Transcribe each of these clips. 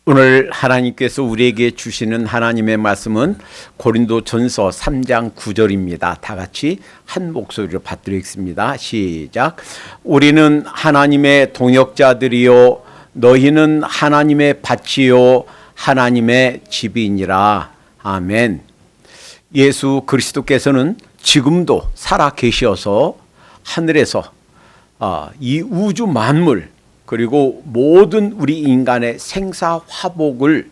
오늘 하나님께서 우리에게 주시는 하나님의 말씀은 고린도전서 3장 9절입니다. 다 같이 한 목소리로 받들겠습니다. 시작. 우리는 하나님의 동역자들이요 너희는 하나님의 밭이요 하나님의 집이니라. 아멘. 예수 그리스도께서는 지금도 살아 계셔서 하늘에서 이 우주 만물 그리고 모든 우리 인간의 생사화복을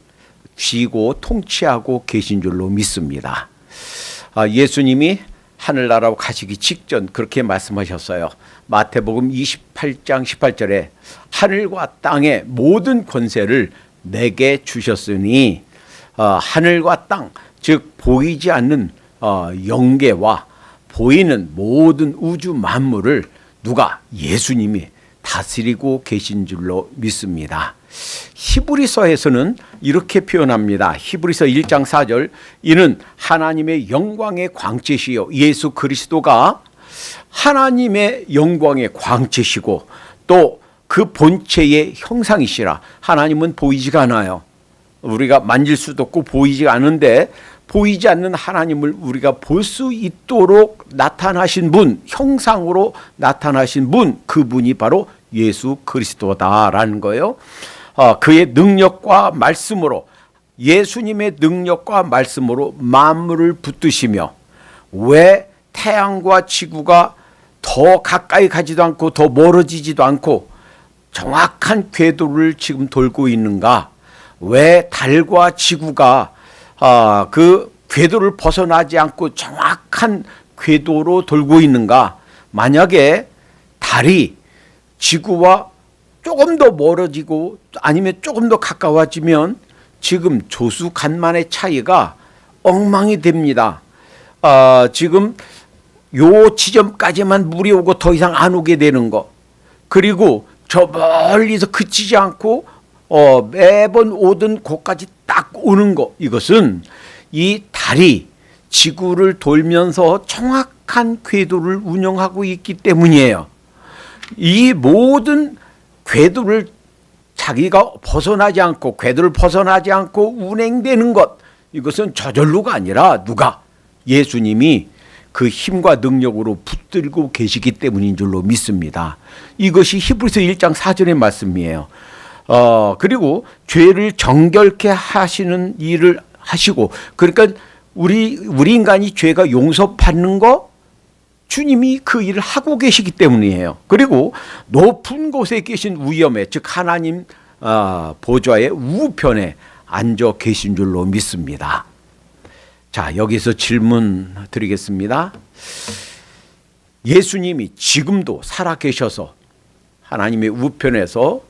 쥐고 통치하고 계신 줄로 믿습니다. 예수님이 하늘나라로 가시기 직전 그렇게 말씀하셨어요. 마태복음 28장 18절에 하늘과 땅의 모든 권세를 내게 주셨으니 하늘과 땅, 즉 보이지 않는 영계와 보이는 모든 우주 만물을 누가? 예수님이 다스리고 계신 줄로 믿습니다. 히브리서에서는 이렇게 표현합니다. 히브리서 1장 4절 이는 하나님의 영광의 광채시요 예수 그리스도가 하나님의 영광의 광채시고 또 그 본체의 형상이시라. 하나님은 보이지가 않아요. 우리가 만질 수도 없고 보이지가 않은데 보이지 않는 하나님을 우리가 볼 수 있도록 나타나신 분, 형상으로 나타나신 분, 그분이 바로 예수 그리스도다라는 거예요. 그의 능력과 말씀으로, 예수님의 능력과 말씀으로 만물을 붙드시며, 왜 태양과 지구가 더 가까이 가지도 않고 더 멀어지지도 않고 정확한 궤도를 지금 돌고 있는가? 왜 달과 지구가 그 궤도를 벗어나지 않고 정확한 궤도로 돌고 있는가? 만약에 달이 지구와 조금 더 멀어지고 아니면 조금 더 가까워지면 지금 조수간만의 차이가 엉망이 됩니다. 지금 요 지점까지만 물이 오고 더 이상 안 오게 되는 거. 그리고 저 멀리서 그치지 않고 매번 오던 곳까지 딱 오는 거. 이것은 이 달이 지구를 돌면서 정확한 궤도를 운영하고 있기 때문이에요. 이 모든 궤도를 자기가 벗어나지 않고 궤도를 벗어나지 않고 운행되는 것, 이것은 저절로가 아니라 누가? 예수님이 그 힘과 능력으로 붙들고 계시기 때문인 줄로 믿습니다. 이것이 히브리서 1장 4절의 말씀이에요. 그리고 죄를 정결케 하시는 일을 하시고, 그러니까 우리 인간이 죄가 용서받는 거 주님이 그 일을 하고 계시기 때문이에요. 그리고 높은 곳에 계신 우염에, 즉 하나님 보좌의 우편에 앉아 계신 줄로 믿습니다. 자, 여기서 질문 드리겠습니다. 예수님이 지금도 살아 계셔서 하나님의 우편에서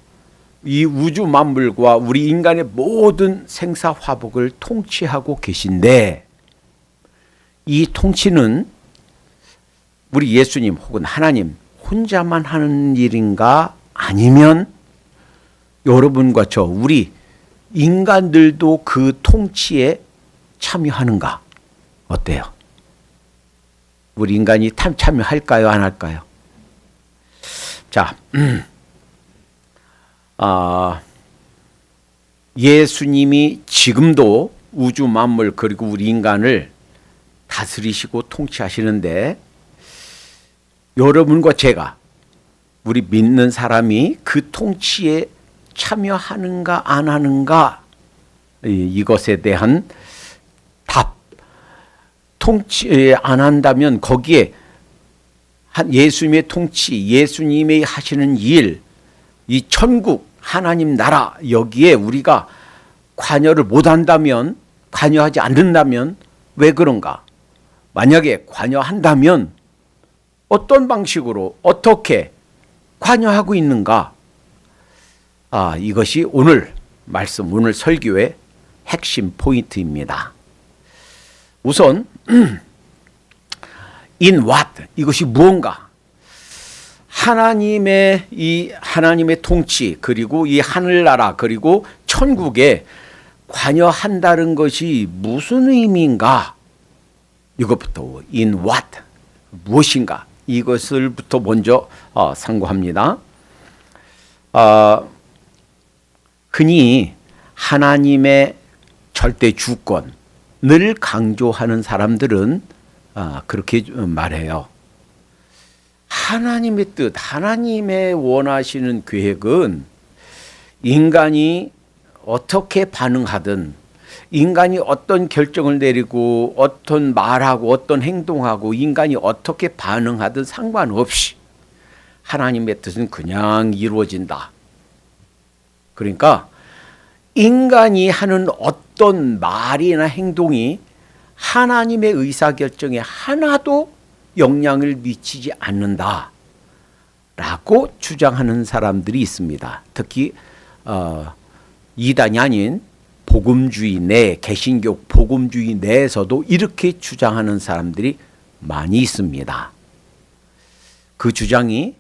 이 우주 만물과 우리 인간의 모든 생사화복을 통치하고 계신데, 이 통치는 우리 예수님 혹은 하나님 혼자만 하는 일인가? 아니면 여러분과 저 우리 인간들도 그 통치에 참여하는가? 어때요? 우리 인간이 참여할까요? 안 할까요? 자, 예수님이 지금도 우주 만물 그리고 우리 인간을 다스리시고 통치하시는데, 여러분과 제가, 우리 믿는 사람이 그 통치에 참여하는가 안 하는가, 이것에 대한 답. 통치 안 한다면 거기에 예수님의 통치, 예수님이 하시는 일, 이 천국, 하나님 나라, 여기에 우리가 관여를 못한다면, 관여하지 않는다면 왜 그런가? 만약에 관여한다면 어떤 방식으로 어떻게 관여하고 있는가? 이것이 오늘 말씀, 오늘 설교의 핵심 포인트입니다. 우선 in what, 이것이 무언가? 하나님의 통치, 그리고 이 하늘나라, 그리고 천국에 관여한다는 것이 무슨 의미인가? 이것부터 in what, 무엇인가? 이것을부터 먼저 상고합니다. 흔히 하나님의 절대 주권을 강조하는 사람들은 그렇게 말해요. 하나님의 뜻, 하나님의 원하시는 계획은 인간이 어떻게 반응하든, 인간이 어떤 결정을 내리고 어떤 말하고 어떤 행동하고 인간이 어떻게 반응하든 상관없이 하나님의 뜻은 그냥 이루어진다. 그러니까 인간이 하는 어떤 말이나 행동이 하나님의 의사결정에 하나도 영향을 미치지 않는다 라고 주장하는 사람들이 있습니다. 특히 이단이 아닌 복음주의 내, 개신교 복음주의 내에서도 이렇게 주장하는 사람들이 많이 있습니다. 그 주장이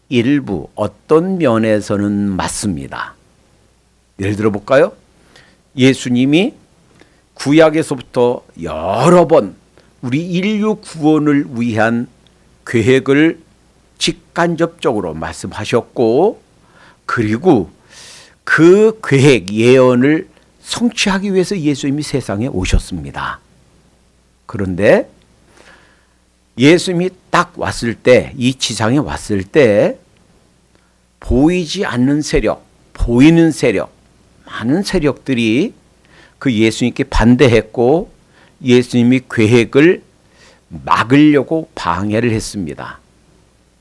일부 어떤 면에서는 맞습니다. 예를 들어 볼까요? 예수님이 구약에서부터 여러 번 우리 인류 구원을 위한 계획을 직간접적으로 말씀하셨고, 그리고 그 계획, 예언을 성취하기 위해서 예수님이 세상에 오셨습니다. 그런데 예수님이 딱 왔을 때, 이 지상에 왔을 때 보이지 않는 세력, 보이는 세력, 많은 세력들이 그 예수님께 반대했고 예수님이 계획을 막으려고 방해를 했습니다.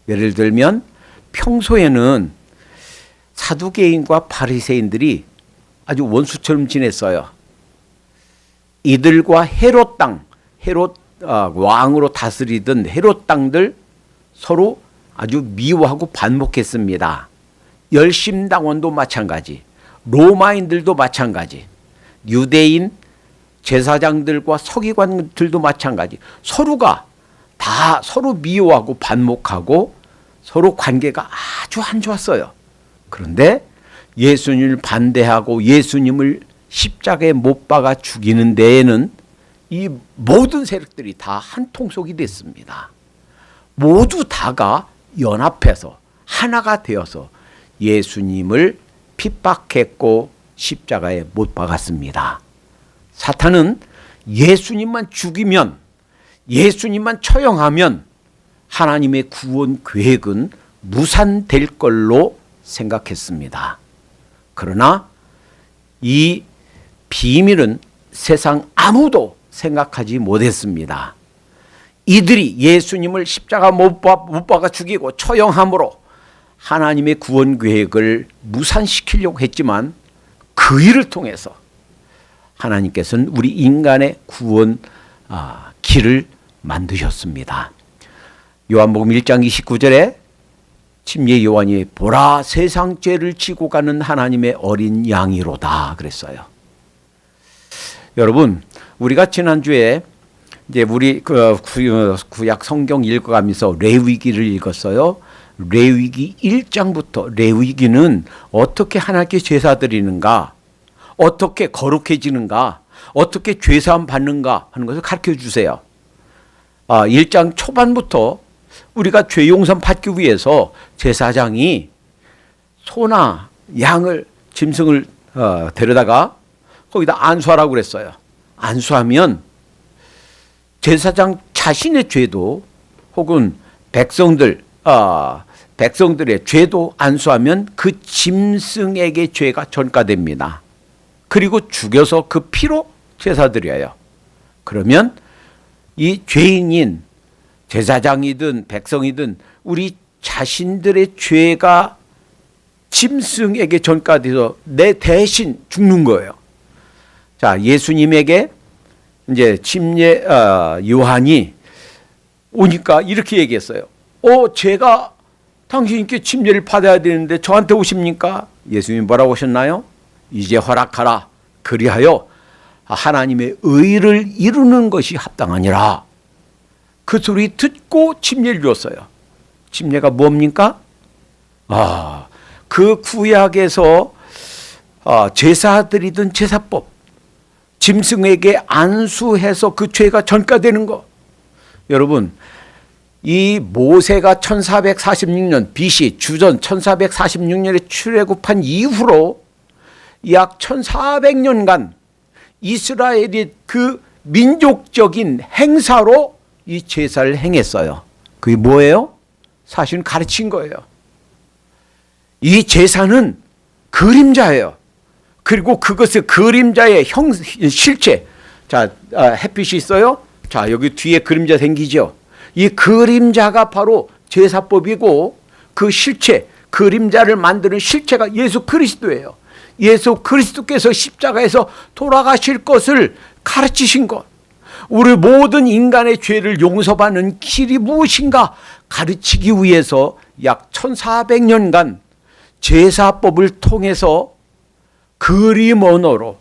예를 들면 평소에는 사두개인과 바리새인들이 아주 원수처럼 지냈어요. 이들과 헤롯 땅, 헤롯 왕으로 다스리던 헤롯 땅들 서로 아주 미워하고 반목했습니다. 열심당원도 마찬가지, 로마인들도 마찬가지, 유대인 제사장들과 서기관들도 마찬가지, 서로가 다 서로 미워하고 반목하고 서로 관계가 아주 안 좋았어요. 그런데 예수님을 반대하고 예수님을 십자가에 못 박아 죽이는 데에는 이 모든 세력들이 다 한 통속이 됐습니다. 모두 다가 연합해서 하나가 되어서 예수님을 핍박했고 십자가에 못 박았습니다. 사탄은 예수님만 죽이면, 예수님만 처형하면 하나님의 구원 계획은 무산될 걸로 생각했습니다. 그러나 이 비밀은 세상 아무도 생각하지 못했습니다. 이들이 예수님을 십자가 못 박아 죽이고 처형함으로 하나님의 구원 계획을 무산시키려고 했지만 그 일을 통해서 하나님께서는 우리 인간의 구원 길을 만드셨습니다. 요한복음 1장 29절에 침례 요한이 보라 세상 죄를 지고 가는 하나님의 어린 양이로다 그랬어요. 여러분, 우리가 지난주에 이제 우리 구약 성경 읽어가면서 레위기를 읽었어요. 레위기 1장부터 레위기는 어떻게 하나님께 제사 드리는가, 어떻게 거룩해지는가, 어떻게 죄사함 받는가 하는 것을 가르쳐 주세요. 1장 초반부터 우리가 죄 용서 받기 위해서 제사장이 소나 양을, 짐승을 데려다가 거기다 안수하라고 그랬어요. 안수하면 제사장 자신의 죄도 혹은 백성들의 죄도 안수하면 그 짐승에게 죄가 전가됩니다. 그리고 죽여서 그 피로 제사 드려요. 그러면 이 죄인인 제사장이든 백성이든 우리 자신들의 죄가 짐승에게 전가돼서 내 대신 죽는 거예요. 자, 예수님에게 이제 침례 요한이 오니까 이렇게 얘기했어요. 제가 당신께 침례를 받아야 되는데 저한테 오십니까? 예수님이 뭐라고 하셨나요? 이제 허락하라. 그리하여 하나님의 의를 이루는 것이 합당하니라. 그 소리 듣고 침례를 줬어요. 침례가 뭡니까? 그 구약에서 제사드리던 제사법, 짐승에게 안수해서 그 죄가 전가되는 거. 여러분, 이 모세가 1446년 BC 주전 1446년에 출애굽한 이후로 약 1400년간 이스라엘이 그 민족적인 행사로 이 제사를 행했어요. 그게 뭐예요? 사실은 가르친 거예요. 이 제사는 그림자예요. 그리고 그것의 그림자의 실체. 자, 햇빛이 있어요. 자, 여기 뒤에 그림자 생기죠. 이 그림자가 바로 제사법이고 그 실체, 그림자를 만드는 실체가 예수 그리스도예요. 예수 그리스도께서 십자가에서 돌아가실 것을 가르치신 것. 우리 모든 인간의 죄를 용서받는 길이 무엇인가 가르치기 위해서 약 1400년간 제사법을 통해서 그림 언어로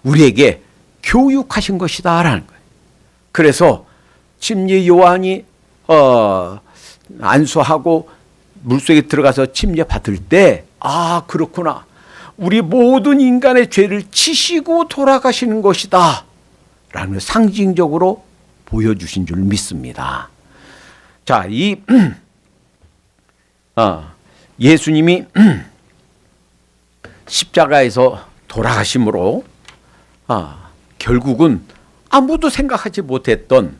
우리에게 교육하신 것이다라는 거예요. 그래서 침례 요한이 안수하고 물속에 들어가서 침례 받을 때 그렇구나. 우리 모든 인간의 죄를 지시고 돌아가시는 것이다 라는 걸 상징적으로 보여주신 줄 믿습니다. 자, 예수님이 십자가에서 돌아가심으로 결국은 아무도 생각하지 못했던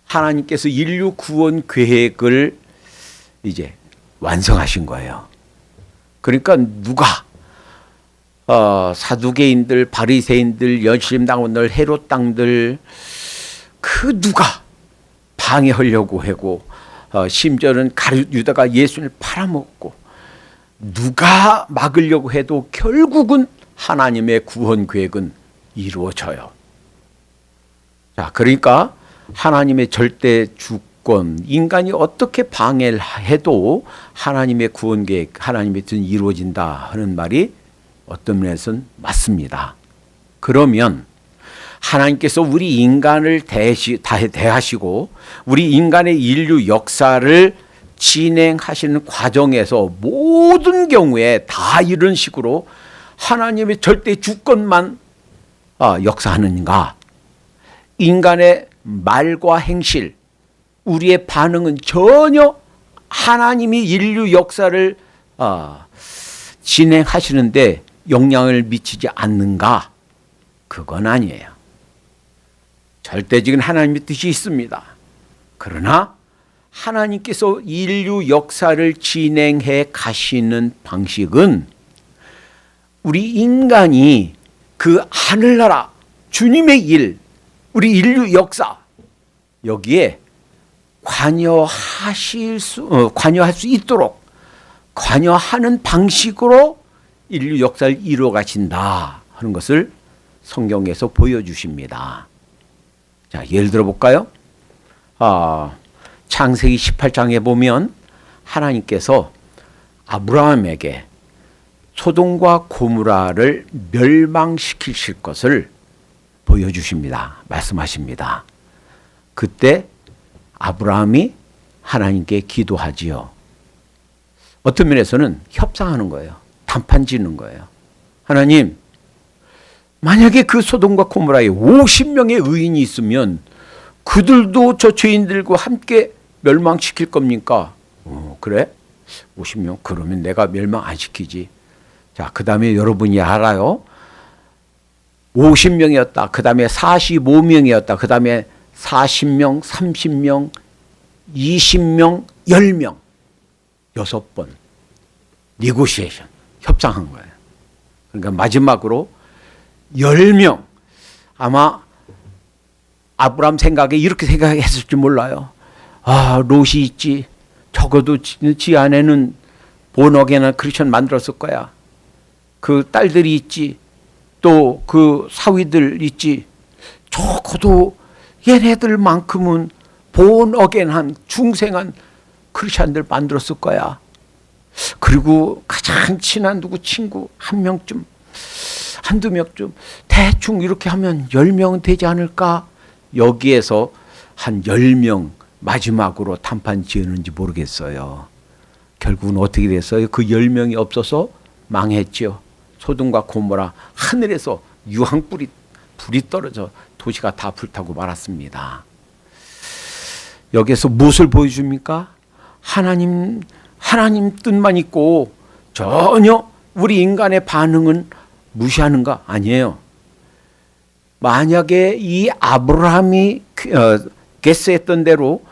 하나님께서 인류 구원 계획을 이제 완성하신 거예요. 그러니까 누가 사두개인들, 바리새인들, 열심당원들, 헤롯당들 그 누가 방해하려고 하고 심지어는 유다가 예수님을 팔아먹고 누가 막으려고 해도 결국은 하나님의 구원 계획은 이루어져요. 자, 그러니까 하나님의 절대 주권, 인간이 어떻게 방해를 해도 하나님의 구원 계획, 하나님의 뜻은 이루어진다 하는 말이 어떤 면에서는 맞습니다. 그러면 하나님께서 우리 인간을 대하시고 우리 인간의 인류 역사를 진행하시는 과정에서 모든 경우에 다 이런 식으로 하나님의 절대 주권만 역사하는가? 인간의 말과 행실, 우리의 반응은 전혀 하나님이 인류 역사를 진행하시는데 영향을 미치지 않는가? 그건 아니에요. 절대적인 하나님의 뜻이 있습니다. 그러나 하나님께서 인류 역사를 진행해 가시는 방식은 우리 인간이 그 하늘나라 주님의 일, 우리 인류 역사 여기에 관여할 수 있도록 관여하는 방식으로 인류 역사를 이루어 가신다 하는 것을 성경에서 보여주십니다. 자, 예를 들어 볼까요? 창세기 18장에 보면 하나님께서 아브라함에게 소돔과 고모라를 멸망시키실 것을 보여주십니다. 말씀하십니다. 그때 아브라함이 하나님께 기도하지요. 어떤 면에서는 협상하는 거예요. 단판 짓는 거예요. 하나님, 만약에 그 소돔과 고모라에 50명의 의인이 있으면 그들도 저 죄인들과 함께 멸망시킬 겁니까? 그래? 50명? 그러면 내가 멸망 안 시키지. 자, 그 다음에 여러분이 알아요. 50명이었다. 그 다음에 45명이었다. 그 다음에 40명, 30명, 20명, 10명. 6번. 네고시에이션. 협상한 거예요. 그러니까 마지막으로 10명. 아마 아브라함 생각에 이렇게 생각했을지 몰라요. 롯이 있지. 적어도 지 안에는 본어게나 크리스천 만들었을 거야. 그 딸들이 있지. 또 그 사위들 있지. 적어도 얘네들만큼은 본어게한 중생한 크리스천들 만들었을 거야. 그리고 가장 친한 누구 친구 한 명쯤, 한두 명쯤 대충 이렇게 하면 10명은 되지 않을까? 여기에서 한 10명 마지막으로 단판 지었는지 모르겠어요. 결국은 어떻게 됐어요? 그 10명이 없어서 망했죠. 소돔과 고모라 하늘에서 유황불이 떨어져 도시가 다 불타고 말았습니다. 여기에서 무엇을 보여줍니까? 하나님 뜻만 있고 전혀 우리 인간의 반응은 무시하는가? 아니에요. 만약에 이 아브라함이 게스했던 대로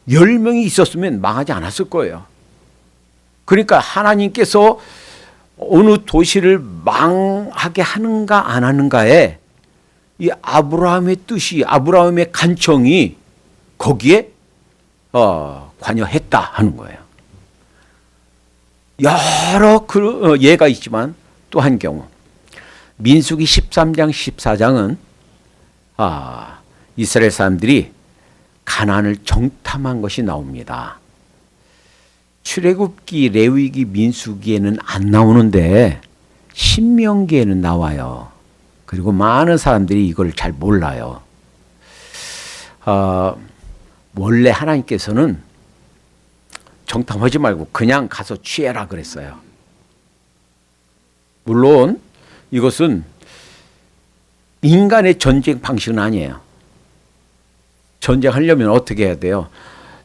10명이 있었으면 망하지 않았을 거예요. 그러니까 하나님께서 어느 도시를 망하게 하는가 안 하는가에 이 아브라함의 뜻이, 아브라함의 간청이 거기에 관여했다 하는 거예요. 여러 예가 있지만 또 한 경우, 민수기 13장 14장은 이스라엘 사람들이 가나안을 정탐한 것이 나옵니다. 출애굽기, 레위기, 민수기에는 안 나오는데 신명기에는 나와요. 그리고 많은 사람들이 이걸 잘 몰라요. 원래 하나님께서는 정탐하지 말고 그냥 가서 취해라 그랬어요. 물론 이것은 인간의 전쟁 방식은 아니에요. 전쟁하려면 어떻게 해야 돼요?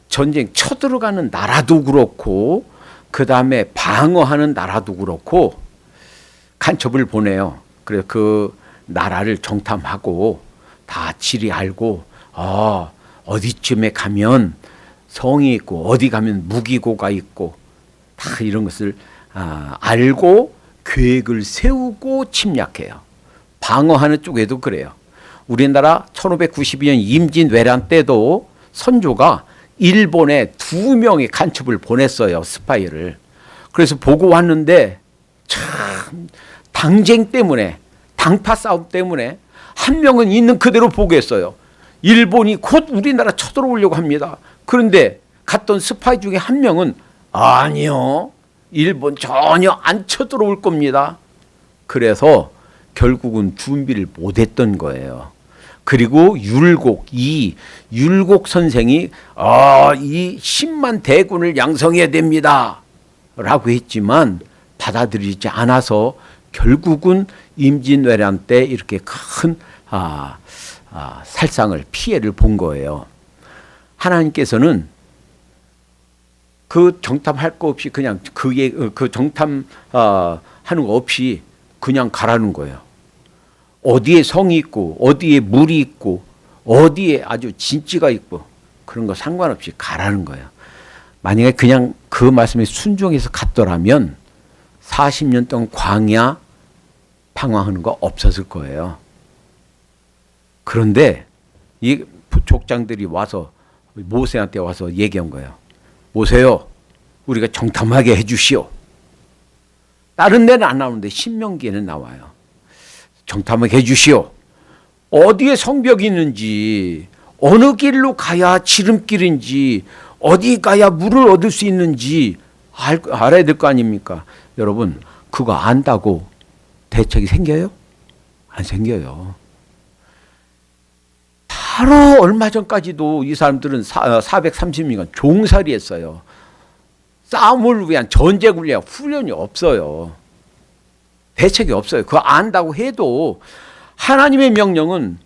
전쟁 쳐들어가는 나라도 그렇고 그 다음에 방어하는 나라도 그렇고 간첩을 보내요. 그래서 그 나라를 정탐하고 다 지리 알고 어디쯤에 가면 성이 있고 어디 가면 무기고가 있고 다 이런 것을 알고 계획을 세우고 침략해요. 방어하는 쪽에도 그래요. 우리나라 1592년 임진왜란 때도 선조가 일본에 2명의 간첩을 보냈어요. 스파이를. 그래서 보고 왔는데 참 당쟁 때문에, 당파 싸움 때문에 한 명은 있는 그대로 보고했어요. 일본이 곧 우리나라 쳐들어오려고 합니다. 그런데 갔던 스파이 중에 한 명은 아니요, 일본 전혀 안 쳐들어올 겁니다. 그래서 결국은 준비를 못했던 거예요. 그리고 율곡 선생이 이 10만 대군을 양성해야 됩니다 라고 했지만 받아들이지 않아서 결국은 임진왜란 때 이렇게 큰 살상을, 피해를 본 거예요. 하나님께서는 그 정탐할 거 없이 그냥 그 정탐 하는 거 없이 그냥 가라는 거예요. 어디에 성이 있고 어디에 물이 있고 어디에 아주 진지가 있고 그런 거 상관없이 가라는 거예요. 만약에 그냥 그 말씀에 순종해서 갔더라면 40년 동안 광야 방황하는 거 없었을 거예요. 그런데 이 족장들이 와서 모세한테 와서 얘기한 거예요. 모세요, 우리가 정탐하게 해주시오. 다른 데는 안 나오는데 신명기에는 나와요. 정탐하게 해주시오. 어디에 성벽이 있는지, 어느 길로 가야 지름길인지, 어디 가야 물을 얻을 수 있는지 알아야 될 거 아닙니까? 여러분, 그거 안다고 대책이 생겨요? 안 생겨요. 바로 얼마 전까지도 이 사람들은 430년간 종살이 했어요. 싸움을 위한, 전쟁을 위한 훈련이 없어요. 대책이 없어요. 그거 안다고 해도 하나님의 명령은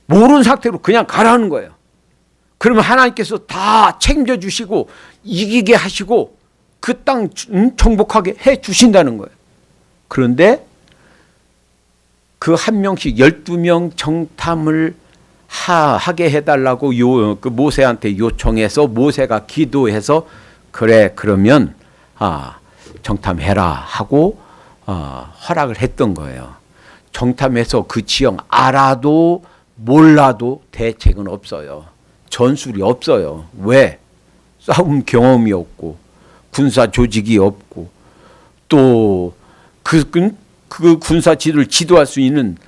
모르는 상태로 그냥 가라는 거예요. 그러면 하나님께서 다 책임져 주시고 이기게 하시고 그 땅 정복하게 해 주신다는 거예요. 그런데 그 한 명씩 12명 정탐을 하게 해달라고 그 모세한테 요청해서 모세가 기도해서 그래 그러면 정탐해라 하고 허락을 했던 거예요. 정탐해서 그 지형 알아도 몰라도 대책은 없어요. 전술이 없어요. 왜? 싸움 경험이 없고 군사 조직이 없고 또 그 군사 지도를 지도할 수 있는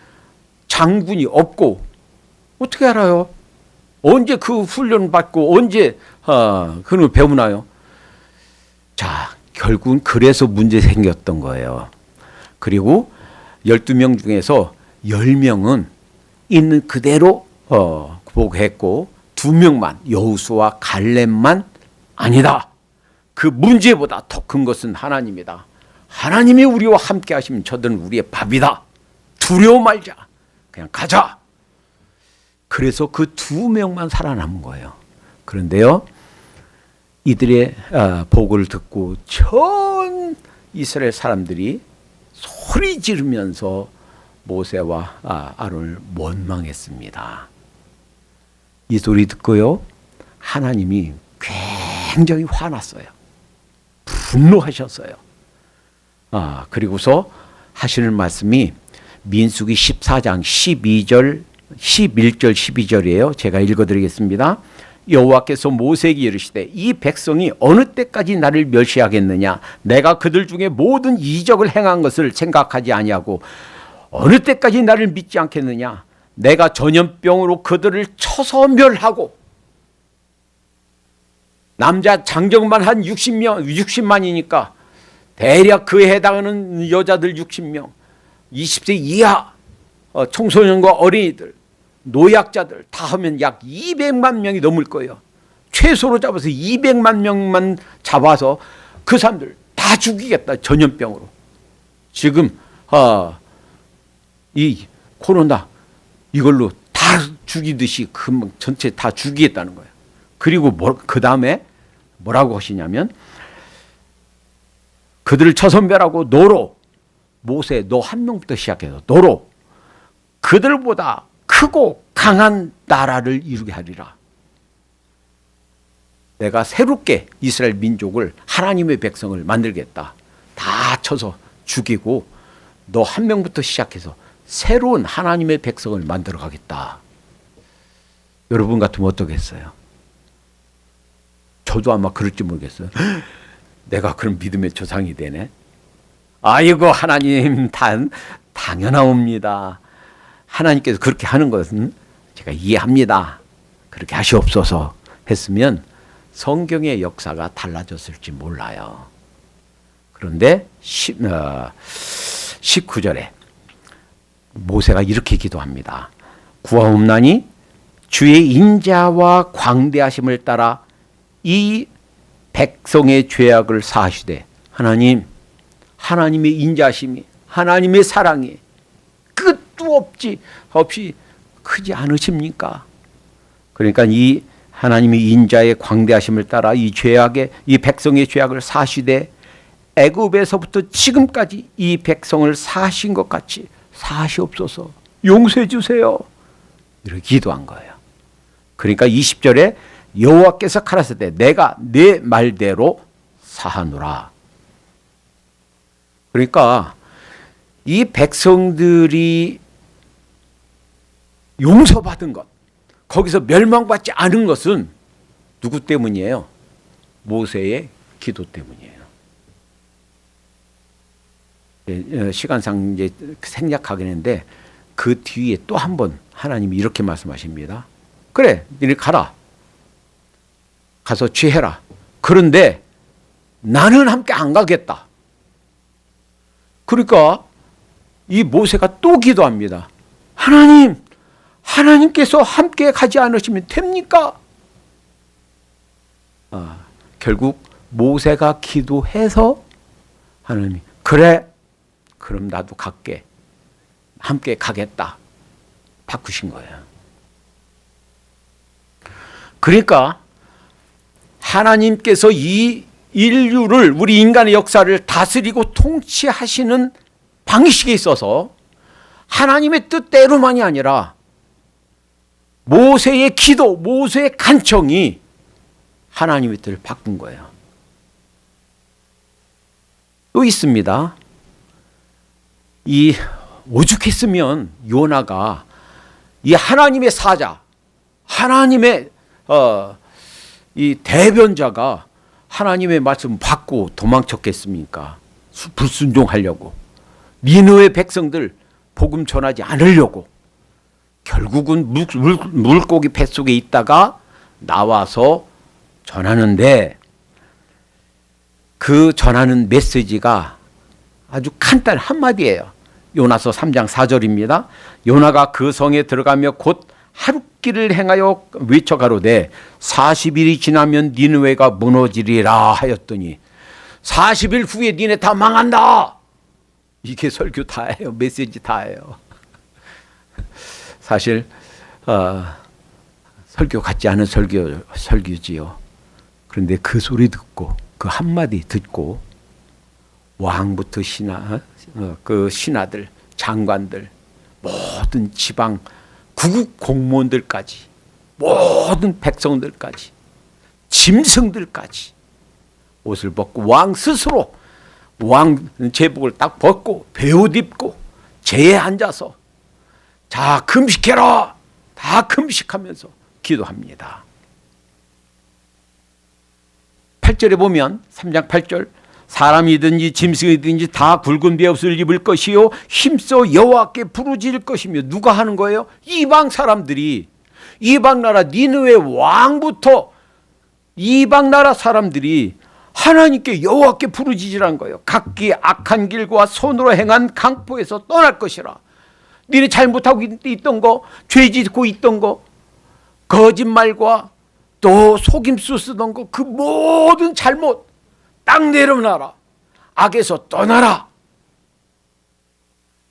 장군이 없고 어떻게 알아요? 언제 그 훈련 받고 언제 그런 걸 배우나요? 자, 결국은 그래서 문제 생겼던 거예요. 그리고 12명 중에서 10명은 있는 그대로 보고했고 2명만, 여호수아 갈렙만 아니다. 그 문제보다 더 큰 것은 하나님이다. 하나님이 우리와 함께 하시면 저들은 우리의 밥이다. 두려워 말자. 그냥 가자. 그래서 그 2명만 살아남은 거예요. 그런데요, 이들의 보고를 듣고 전 이스라엘 사람들이 소리 지르면서 모세와 아론을 원망했습니다. 이 소리 듣고요, 하나님이 굉장히 화났어요. 분노하셨어요. 그리고서 하시는 말씀이 민수기 14장 12절, 11절, 12절이에요. 제가 읽어드리겠습니다. 여호와께서 모세에게 이르시되 이 백성이 어느 때까지 나를 멸시하겠느냐? 내가 그들 중에 모든 이적을 행한 것을 생각하지 아니하고 어느 때까지 나를 믿지 않겠느냐? 내가 전염병으로 그들을 쳐서 멸하고, 남자 장정만 한 60만이니까 대략 그에 해당하는 여자들 60명, 20세 이하 청소년과 어린이들, 노약자들 다 하면 약 200만 명이 넘을 거예요. 최소로 잡아서 200만 명만 잡아서 그 사람들 다 죽이겠다, 전염병으로. 지금 이 코로나 이걸로 다 죽이듯이 전체 다 죽이겠다는 거예요. 그리고 그 다음에 뭐라고 하시냐면, 그들을 쳐선별하고 너로, 모세 너 한 명부터 시작해서 너로 그들보다 크고 강한 나라를 이루게 하리라. 내가 새롭게 이스라엘 민족을, 하나님의 백성을 만들겠다. 다 쳐서 죽이고 너 한 명부터 시작해서 새로운 하나님의 백성을 만들어 가겠다. 여러분 같으면 어떠겠어요? 저도 아마 그럴지 모르겠어요. 내가 그런 믿음의 조상이 되네. 아이고, 하나님, 당연하옵니다. 하나님께서 그렇게 하는 것은 제가 이해합니다. 그렇게 하시옵소서 했으면 성경의 역사가 달라졌을지 몰라요. 그런데 19절에 모세가 이렇게 기도합니다. 구하옵나니 주의 인자와 광대하심을 따라 이 백성의 죄악을 사하시되, 하나님의 인자심이, 하나님의 사랑이 끝도 없이 크지 않으십니까? 그러니까 이 하나님의 인자의 광대하심을 따라 이 백성의 죄악을 사하시되 애굽에서부터 지금까지 이 백성을 사하신 것 같이 사하시옵소서, 용서해 주세요. 이렇게 기도한 거예요. 그러니까 20절에 여호와께서 가라사대 내가 내 말대로 사하노라. 그러니까 이 백성들이 용서받은 것, 거기서 멸망받지 않은 것은 누구 때문이에요? 모세의 기도 때문이에요. 시간상 이제 생략하겠는데 그 뒤에 또 한 번 하나님이 이렇게 말씀하십니다. 그래, 너희 가라. 가서 취해라. 그런데 나는 함께 안 가겠다. 그러니까 이 모세가 또 기도합니다. 하나님께서 함께 가지 않으시면 됩니까? 결국 모세가 기도해서 하나님이 그래, 그럼 나도 갈게, 함께 가겠다, 바꾸신 거예요. 그러니까 하나님께서 이 인류를, 우리 인간의 역사를 다스리고 통치하시는 방식에 있어서 하나님의 뜻대로만이 아니라 모세의 기도, 모세의 간청이 하나님의 뜻을 바꾼 거예요. 또 있습니다. 이 오죽했으면 요나가 이 하나님의 사자, 하나님의 이 대변자가 하나님의 말씀 받고 도망쳤겠습니까? 불순종하려고, 니느웨 백성들 복음 전하지 않으려고. 결국은 물고기 뱃속에 있다가 나와서 전하는데, 그 전하는 메시지가 아주 간단 한마디예요. 요나서 3장 4절입니다. 요나가 그 성에 들어가며 곧 하룻길을 행하여 외쳐가로되 40일이 지나면 니느웨가 무너지리라 하였더니 40일 후에 니네 다 망한다. 이게 설교 다예요. 메시지 다예요. 사실 설교 같지 않은 설교지요. 그런데 그 소리 듣고, 그 한마디 듣고 왕부터 신하들, 장관들, 모든 지방 구국 공무원들까지, 모든 백성들까지, 짐승들까지 옷을 벗고 왕 스스로 왕 제복을 딱 벗고 베옷 입고 제에 앉아서 자 금식해라, 다 금식하면서 기도합니다. 8절에 보면 3장 8절 사람이든지 짐승이든지 다 굵은 베옷을 입을 것이요 힘써 여호와께 부르짖을 것이며 누가 하는 거예요? 이방 사람들이, 이방 나라 니느웨 왕부터 이방 나라 사람들이 하나님께 여호와께 부르짖으란 거예요. 각기 악한 길과 손으로 행한 강포에서 떠날 것이라. 니네 잘못하고 있던 거, 죄 짓고 있던 거, 거짓말과 또 속임수 쓰던 거, 그 모든 잘못 딱 내려놔라. 악에서 떠나라.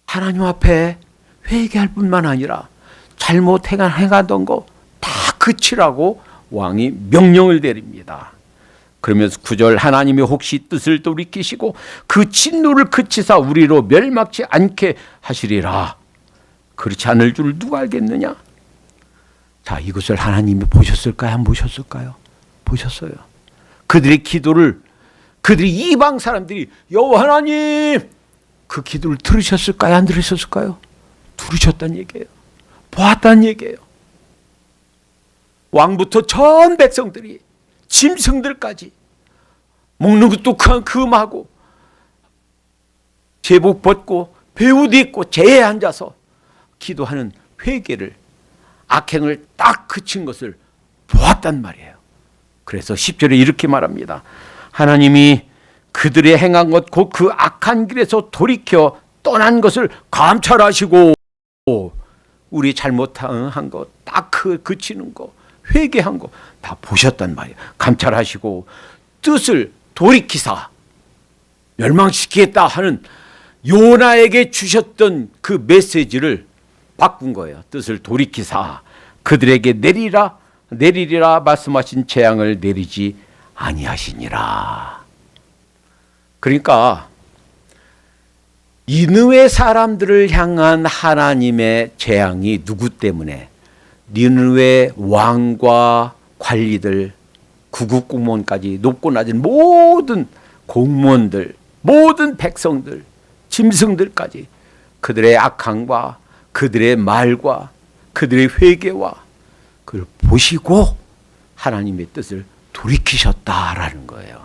하나님 앞에 회개할 뿐만 아니라 잘못 행하던 거 다 그치라고 왕이 명령을 내립니다. 그러면서 9절 하나님이 혹시 뜻을 돌이키시고 그 진노를 그치사 우리로 멸망치 않게 하시리라. 그렇지 않을 줄 누가 알겠느냐? 자, 이것을 하나님이 보셨을까요? 안 보셨을까요? 보셨어요. 그들의 기도를, 그들이 이방 사람들이 여호와 하나님 그 기도를 들으셨을까요? 안 들으셨을까요? 들으셨다는 얘기예요. 보았다는 얘기예요. 왕부터 전 백성들이, 짐승들까지 먹는 것도 금하고 제복 벗고 베옷 입고 제에 앉아서 기도하는 회개를, 악행을 딱 그친 것을 보았단 말이에요. 그래서 10절에 이렇게 말합니다. 하나님이 그들의 행한 것 곧 그 악한 길에서 돌이켜 떠난 것을 감찰하시고 우리 잘못한 것 딱 그치는 거, 회개한 거 다 보셨단 말이에요. 감찰하시고 뜻을 돌이키사 멸망시키겠다 하는 요나에게 주셨던 그 메시지를 바꾼 거예요. 뜻을 돌이키사 그들에게 내리리라 말씀하신 재앙을 내리지 아니하시니라. 그러니까 니느웨 사람들을 향한 하나님의 재앙이 누구 때문에? 니느웨 왕과 관리들, 구국 공무원까지 높고 낮은 모든 공무원들, 모든 백성들, 짐승들까지 그들의 악함과 그들의 말과 그들의 회개와 그걸 보시고 하나님의 뜻을 돌이키셨다라는 거예요.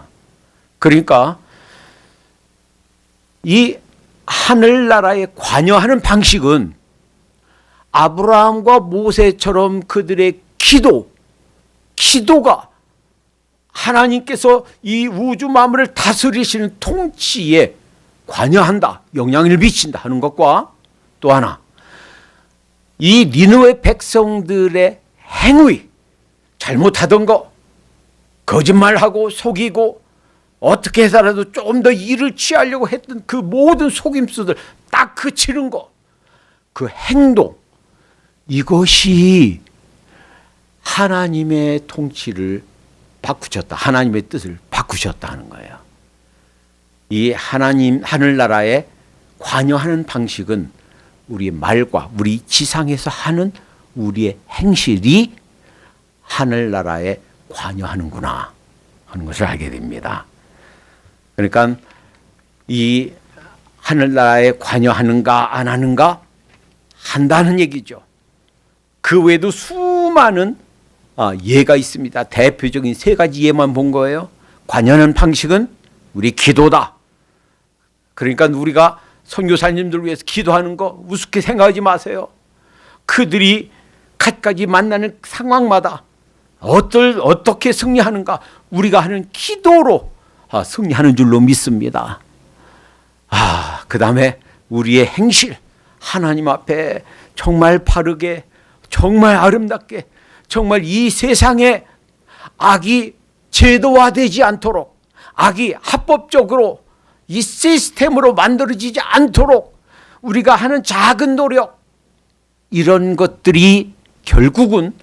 그러니까 이 하늘나라에 관여하는 방식은 아브라함과 모세처럼 그들의 기도가 하나님께서 이 우주 만물을 다스리시는 통치에 관여한다, 영향을 미친다 하는 것과 또 하나, 이 니느웨 백성들의 행위, 잘못하던 거, 거짓말하고 속이고 어떻게 해서라도 좀 더 일을 취하려고 했던 그 모든 속임수들 딱 그치는 거, 그 행동, 이것이 하나님의 통치를 바꾸셨다, 하나님의 뜻을 바꾸셨다 하는 거예요. 이 하나님 하늘나라에 관여하는 방식은 우리의 말과 우리 지상에서 하는 우리의 행실이 하늘나라에 관여하는구나 하는 것을 알게 됩니다. 그러니까 이 하늘나라에 관여하는가 안 하는가 한다는 얘기죠. 그 외에도 수많은 예가 있습니다. 대표적인 세 가지 예만 본 거예요. 관여하는 방식은 우리 기도다. 그러니까 우리가 선교사님들 위해서 기도하는 거 우습게 생각하지 마세요. 그들이 갖가지 만나는 상황마다 어떻게 승리하는가 우리가 하는 기도로 승리하는 줄로 믿습니다. 그 다음에 우리의 행실, 하나님 앞에 정말 바르게, 정말 아름답게, 정말 이 세상에 악이 제도화되지 않도록, 악이 합법적으로 이 시스템으로 만들어지지 않도록 우리가 하는 작은 노력, 이런 것들이 결국은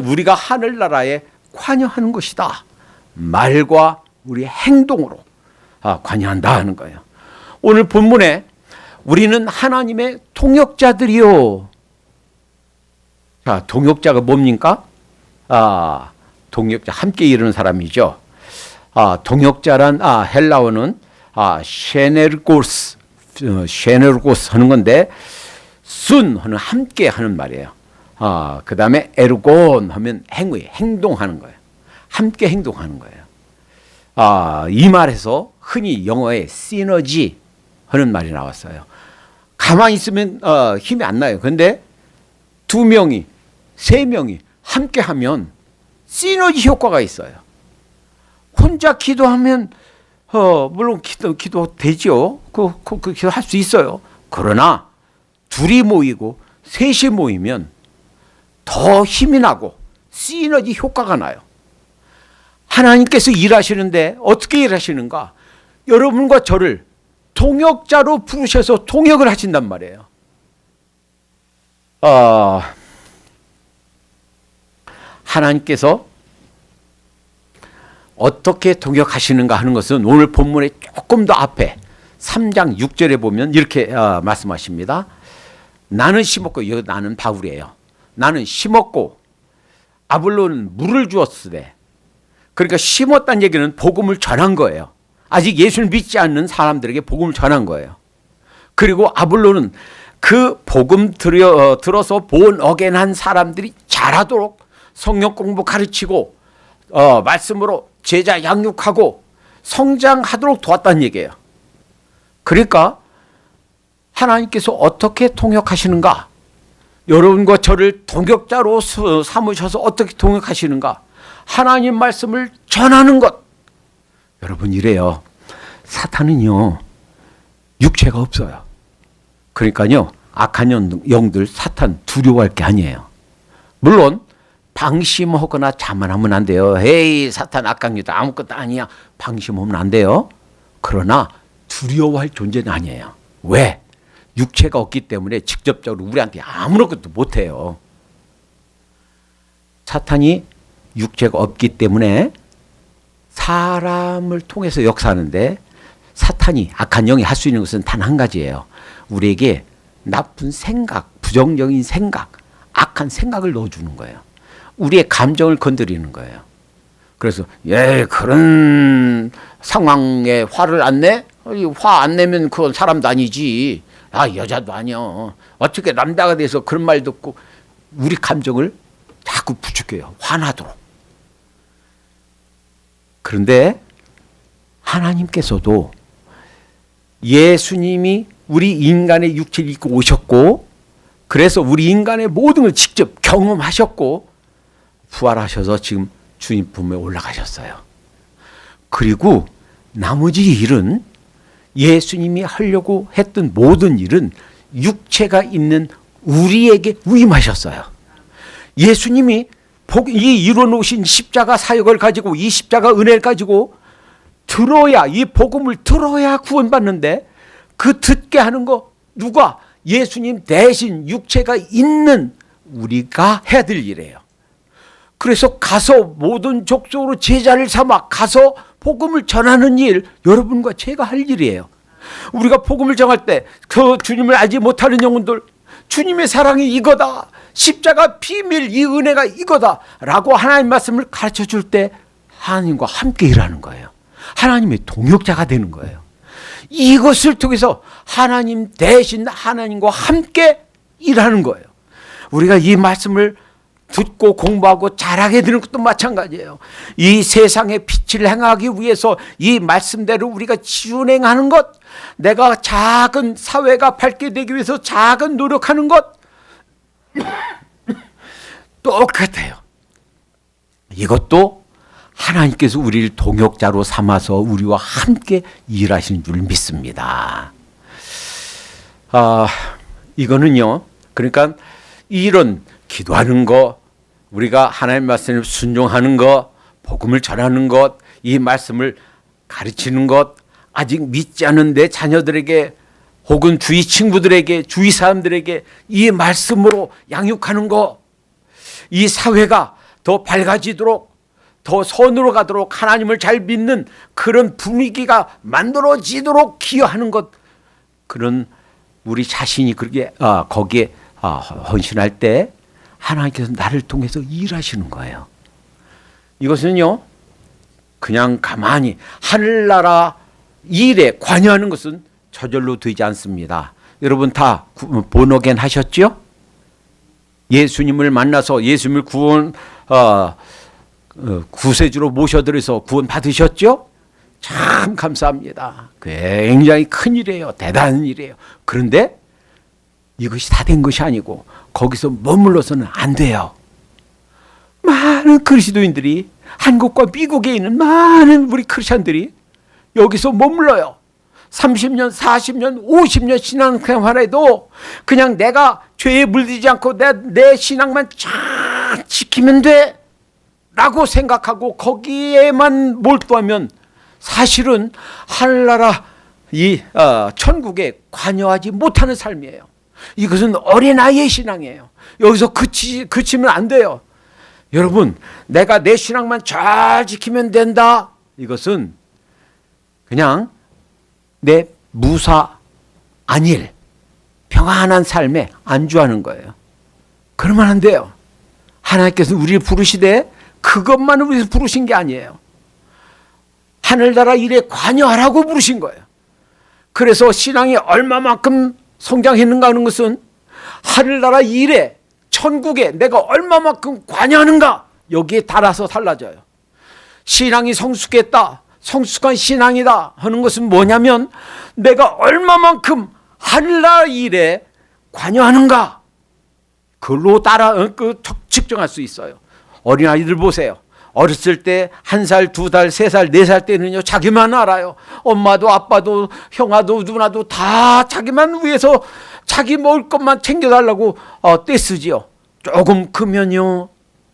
우리가 하늘나라에 관여하는 것이다. 말과 우리 행동으로 관여한다 하는 거예요. 오늘 본문에 우리는 하나님의 동역자들이요. 자, 동역자가 뭡니까? 동역자, 함께 이루는 사람이죠. 동역자란 헬라어는 쉐네르고스 하는 건데, 순 하는 함께 하는 말이에요. 그 다음에 에르곤 하면 행동하는 거예요. 함께 행동하는 거예요. 이 말에서 흔히 영어에 시너지 하는 말이 나왔어요. 가만히 있으면 힘이 안 나요. 그런데 2명이, 3명이 함께 하면 시너지 효과가 있어요. 혼자 기도하면 물론 기도 되죠. 그 기도할 수 있어요. 그러나 둘이 모이고 셋이 모이면 더 힘이 나고 시너지 효과가 나요. 하나님께서 일하시는데 어떻게 일하시는가? 여러분과 저를 동역자로 부르셔서 동역을 하신단 말이에요. 하나님께서 어떻게 동역하시는가 하는 것은 오늘 본문의 조금 더 앞에 3장 6절에 보면 이렇게 말씀하십니다. 나는 심었고, 이거 나는 바울이에요. 나는 심었고 아볼로는 물을 주었으되, 그러니까 심었다는 얘기는 복음을 전한 거예요. 아직 예수를 믿지 않는 사람들에게 복음을 전한 거예요. 그리고 아볼로는 그 복음 들어서 본 어겐한 사람들이 잘하도록 성경 공부 가르치고 말씀으로 제자 양육하고 성장하도록 도왔다는 얘기예요. 그러니까 하나님께서 어떻게 동역하시는가? 여러분과 저를 동역자로 삼으셔서 어떻게 동역하시는가? 하나님 말씀을 전하는 것. 여러분, 이래요. 사탄은요, 육체가 없어요. 그러니까요, 악한 영들 사탄 두려워할 게 아니에요. 물론 방심하거나 자만하면 안 돼요. 에이, 사탄 악한 영들 아무것도 아니야. 방심하면 안 돼요. 그러나 두려워할 존재는 아니에요. 왜? 육체가 없기 때문에 직접적으로 우리한테 아무것도 못해요. 사탄이 육체가 없기 때문에 사람을 통해서 역사하는데, 사탄이, 악한 영이 할 수 있는 것은 단 한 가지예요. 우리에게 나쁜 생각, 부정적인 생각, 악한 생각을 넣어주는 거예요. 우리의 감정을 건드리는 거예요. 그래서 그런 상황에 화를 안 내? 화 안 내면 그건 사람도 아니지. 여자도 아니야. 어떻게 남자가 돼서 그런 말 듣고 우리 감정을 자꾸 부추겨요. 화나도록. 그런데 하나님께서도 예수님이 우리 인간의 육체를 입고 오셨고, 그래서 우리 인간의 모든 걸 직접 경험하셨고 부활하셔서 지금 주님 품에 올라가셨어요. 그리고 나머지 일은, 예수님이 하려고 했던 모든 일은 육체가 있는 우리에게 위임하셨어요. 예수님이 이 이뤄놓으신 십자가 사역을 가지고, 이 십자가 은혜를 가지고 들어야, 이 복음을 들어야 구원받는데, 그 듣게 하는 거 누가? 예수님 대신 육체가 있는 우리가 해야 될 일이에요. 그래서 가서 모든 족속으로 제자를 삼아 가서 복음을 전하는 일, 여러분과 제가 할 일이에요. 우리가 복음을 전할 때 그 주님을 알지 못하는 영혼들, 주님의 사랑이 이거다, 십자가 비밀, 이 은혜가 이거다 라고 하나님 말씀을 가르쳐 줄 때 하나님과 함께 일하는 거예요. 하나님의 동역자가 되는 거예요. 이것을 통해서 하나님 대신 하나님과 함께 일하는 거예요. 우리가 이 말씀을 듣고 공부하고 잘하게 되는 것도 마찬가지예요. 이 세상의 빛을 행하기 위해서 이 말씀대로 우리가 준행하는 것, 내가 작은 사회가 밝게 되기 위해서 작은 노력하는 것 똑같아요. 이것도 하나님께서 우리를 동역자로 삼아서 우리와 함께 일하시는 줄 믿습니다. 이거는요, 그러니까 이런 기도하는 거, 우리가 하나님 말씀을 순종하는 것, 복음을 전하는 것, 이 말씀을 가르치는 것, 아직 믿지 않은 내 자녀들에게 혹은 주위 친구들에게, 주위 사람들에게 이 말씀으로 양육하는 것, 이 사회가 더 밝아지도록, 더 선으로 가도록 하나님을 잘 믿는 그런 분위기가 만들어지도록 기여하는 것, 그런 우리 자신이 그렇게 거기에 헌신할 때 하나님께서 나를 통해서 일하시는 거예요. 이것은요, 그냥 가만히 하늘나라 일에 관여하는 것은 저절로 되지 않습니다. 여러분 다 본어겐 하셨죠? 예수님을 만나서 예수님을 구세주로 모셔드려서 구원 받으셨죠? 참 감사합니다. 굉장히 큰 일이에요. 대단한 일이에요. 그런데 이것이 다 된 것이 아니고 거기서 머물러서는 안 돼요. 많은 그리스도인들이, 한국과 미국에 있는 많은 우리 크리스찬들이 여기서 머물러요. 30년, 40년, 50년 신앙생활해도 그냥 내가 죄에 물들지 않고 내 신앙만 잘 지키면 돼 라고 생각하고 거기에만 몰두하면 사실은 하늘나라 이 천국에 관여하지 못하는 삶이에요. 이것은 어린아이의 신앙이에요. 여기서 그치면 안 돼요. 여러분, 내가 내 신앙만 잘 지키면 된다, 이것은 그냥 내 무사 안일 평안한 삶에 안주하는 거예요. 그러면 안 돼요. 하나님께서 우리를 부르시되 그것만을 위해서 부르신 게 아니에요. 하늘나라 일에 관여하라고 부르신 거예요. 그래서 신앙이 얼마만큼 성장했는가 하는 것은 하늘나라 일에, 천국에 내가 얼마만큼 관여하는가, 여기에 따라서 달라져요. 신앙이 성숙했다, 성숙한 신앙이다 하는 것은 뭐냐면 내가 얼마만큼 하늘나라 일에 관여하는가, 그걸로 측정할 수 있어요. 어린아이들 보세요. 어렸을 때 1살, 2살, 3살, 4살 때는요, 자기만 알아요. 엄마도 아빠도 형아도 누나도 다 자기만 위해서 자기 먹을 것만 챙겨달라고 떼쓰지요. 조금 크면요,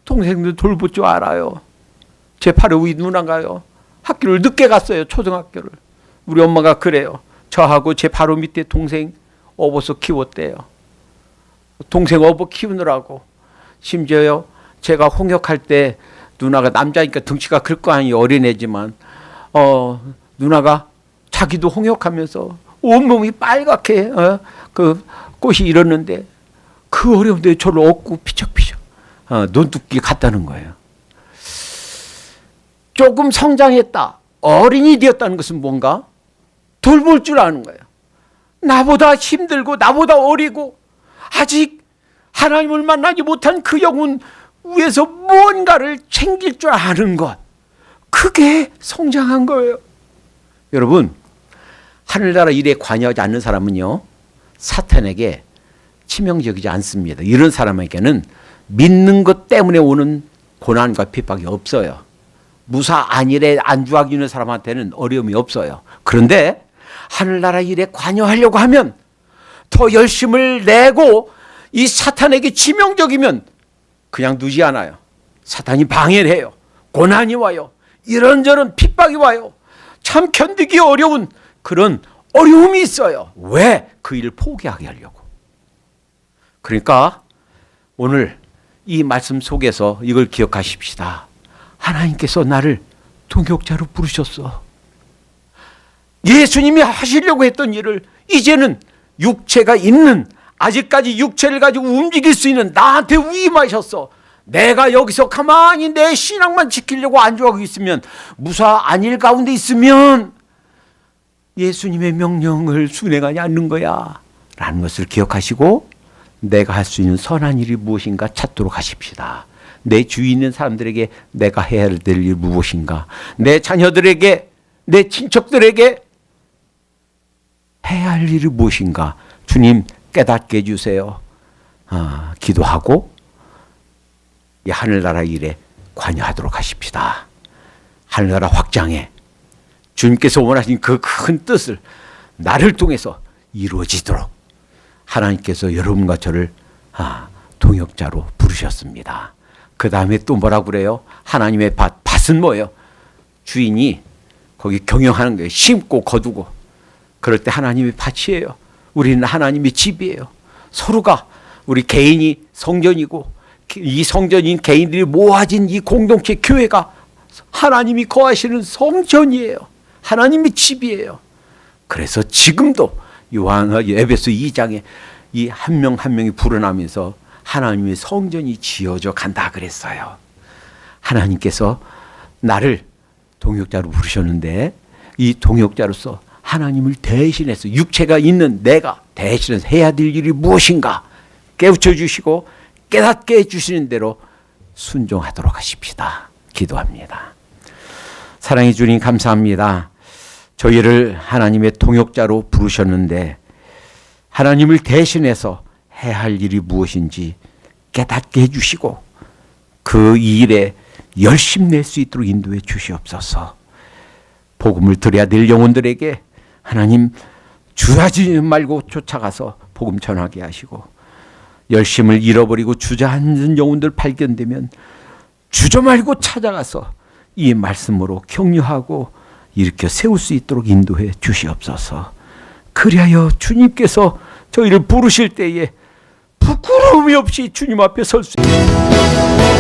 동생들 돌볼 줄 알아요. 제 바로 위 누나가요, 학교를 늦게 갔어요. 초등학교를. 우리 엄마가 그래요. 저하고 제 바로 밑에 동생 업어서 키웠대요. 동생 업어 키우느라고. 심지어요, 제가 홍역할 때 누나가 남자니까 덩치가 클 거 아니에요. 어린애지만 누나가 자기도 홍역하면서 온몸이 빨갛게 그 꽃이 일었는데 그 어려운데 저를 업고 피척피척 논두끼 갔다는 거예요. 조금 성장했다, 어린이 되었다는 것은 뭔가 돌볼 줄 아는 거예요. 나보다 힘들고 나보다 어리고 아직 하나님을 만나지 못한 그 영혼 위에서 뭔가를 챙길 줄 아는 것, 그게 성장한 거예요. 여러분, 하늘나라 일에 관여하지 않는 사람은요, 사탄에게 치명적이지 않습니다. 이런 사람에게는 믿는 것 때문에 오는 고난과 핍박이 없어요. 무사 안일에 안주하기 있는 사람한테는 어려움이 없어요. 그런데 하늘나라 일에 관여하려고 하면 더 열심을 내고 이 사탄에게 치명적이면 그냥 두지 않아요. 사탄이 방해를 해요. 고난이 와요. 이런저런 핍박이 와요. 참 견디기 어려운 그런 어려움이 있어요. 왜? 그 일을 포기하게 하려고. 그러니까 오늘 이 말씀 속에서 이걸 기억하십시다. 하나님께서 나를 동역자로 부르셨어. 예수님이 하시려고 했던 일을 이제는 육체가 있는, 아직까지 육체를 가지고 움직일 수 있는 나한테 위임하셨어. 내가 여기서 가만히 내 신앙만 지키려고 안주하고 있으면, 무사 안일 가운데 있으면 예수님의 명령을 순행하지 않는 거야 라는 것을 기억하시고, 내가 할 수 있는 선한 일이 무엇인가 찾도록 하십시다. 내 주위에 있는 사람들에게 내가 해야 될 일이 무엇인가, 내 자녀들에게, 내 친척들에게 해야 할 일이 무엇인가, 주님 깨닫게 해주세요. 기도하고 이 하늘나라 일에 관여하도록 하십시다. 하늘나라 확장에 주님께서 원하신 그 큰 뜻을 나를 통해서 이루어지도록 하나님께서 여러분과 저를 동역자로 부르셨습니다. 그 다음에 또 뭐라고 그래요? 하나님의 밭은 뭐예요? 주인이 거기 경영하는 거예요. 심고 거두고. 그럴 때 하나님의 밭이에요. 우리는 하나님의 집이에요. 서로가, 우리 개인이 성전이고 이 성전인 개인들이 모아진 이 공동체 교회가 하나님이 거하시는 성전이에요. 하나님의 집이에요. 그래서 지금도 에베소 2장에 이 한 명 한 명이 불어나면서 하나님의 성전이 지어져 간다 그랬어요. 하나님께서 나를 동역자로 부르셨는데 이 동역자로서 하나님을 대신해서 육체가 있는 내가 대신해서 해야 될 일이 무엇인가 깨우쳐 주시고 깨닫게 해주시는 대로 순종하도록 하십시다. 기도합니다. 사랑해 주님 감사합니다. 저희를 하나님의 동역자로 부르셨는데 하나님을 대신해서 해야 할 일이 무엇인지 깨닫게 해주시고 그 일에 열심 낼 수 있도록 인도해 주시옵소서. 복음을 드려야 될 영혼들에게 하나님 주저하지 말고 쫓아가서 복음 전하게 하시고 열심을 잃어버리고 주저앉은 영혼들 발견되면 주저 말고 찾아가서 이 말씀으로 격려하고 일으켜 세울 수 있도록 인도해 주시옵소서. 그리하여 주님께서 저희를 부르실 때에 부끄러움이 없이 주님 앞에 설 수 있도록